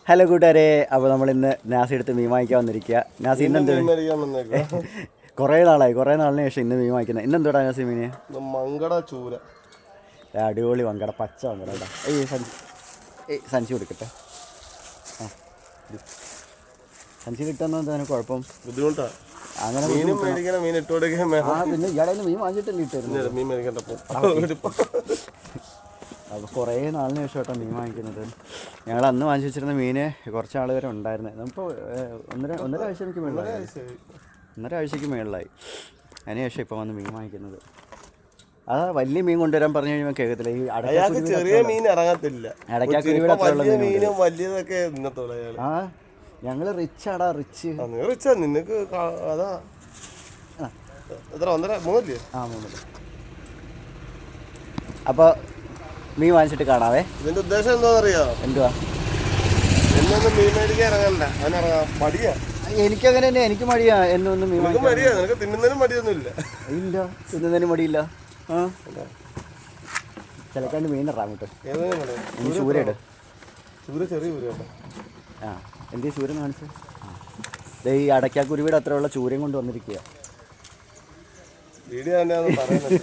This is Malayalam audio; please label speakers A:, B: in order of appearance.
A: ഹലോ കൂട്ടുകാരെ, അപ്പോൾ നമ്മളിന്ന് നാസി എടുത്ത് മീൻ വാങ്ങിക്കാൻ വന്നിരിക്കുക. നാസി ഇന്നെന്ത് കുറേ നാളിന് ശേഷം ഇന്ന് മീൻ വാങ്ങിക്കുന്നത്. ഇന്നെന്തോടാ നാസി മീന്?
B: മങ്കട ചൂര.
A: അടിപൊളി മങ്കട, പച്ച മങ്കട. സഞ്ചി കൊടുക്കട്ടെ. ആ സഞ്ചി കിട്ടുന്ന കുഴപ്പം
B: ബുദ്ധിമുട്ടാണ്.
A: അങ്ങനെ പിന്നെ ഇയാളെ മീൻ വാങ്ങിച്ചിട്ടല്ലേ ഇട്ടായിരുന്നു. അപ്പോൾ കുറേ നാളിന് ശേഷം കേട്ടോ മീൻ വാങ്ങിക്കുന്നത്. ഞങ്ങൾ അന്ന് വാങ്ങിച്ചു വെച്ചിരുന്ന മീന് കുറച്ച് ആൾ വരെ ഉണ്ടായിരുന്നത്. നമുക്ക് ഒന്നര ആഴ്ചയ്ക്ക് മേളിലായി. അതിനുശേഷം ഇപ്പോൾ വന്ന് മീൻ വാങ്ങിക്കുന്നത്. അതാ വലിയ മീൻ കൊണ്ടുവരാൻ പറഞ്ഞു കഴിയുമ്പോൾ കേൾക്കത്തില്ല. ഈ
B: ചെറിയ മീൻ ഇറങ്ങത്തില്ല.
A: ആ ഞങ്ങൾ റിച്ചാടാ, റിച്ച്.
B: നിനക്ക് അതാ എത്ര 1.5
A: ആ 3. അപ്പോൾ മീൻ വാങ്ങിച്ചിട്ട് കാണാവേ.
B: ഇതിന്റെ ഉദ്ദേശം എന്താണെന്നറിയോ?
A: എന്തുവാ?
B: എന്നൊന്നും മീൻ മേടിക്കാൻ ഇറങ്ങണ്ട, അവനിറങ്ങാം. മടിയാ.
A: എനിക്കങ്ങനെ തന്നെ, എനിക്ക് മടിയാ. എന്നൊന്നും മീൻ
B: മടിയാ. നിനക്ക് തിന്നുന്നതിനും മടിയൊന്നും ഇല്ല.
A: ഇല്ല, തിന്നുന്നതിനും മടിയില്ല. ആ ചിലക്കാണ്ട് മീൻ ഇറാങ്ങോട്ട്. ചൂര ഇട്.
B: ചൂര ചെറിയ ചൂര.
A: ആ എന്തേ ചൂര കാണിച്ചു? ഈ അടയ്ക്കാക്കുരുവിടെ അത്രയുള്ള ചൂരയും കൊണ്ട് വന്നിരിക്കുക.
B: വീഡിയോ തന്നെയാണെന്ന് പറയുന്നത്.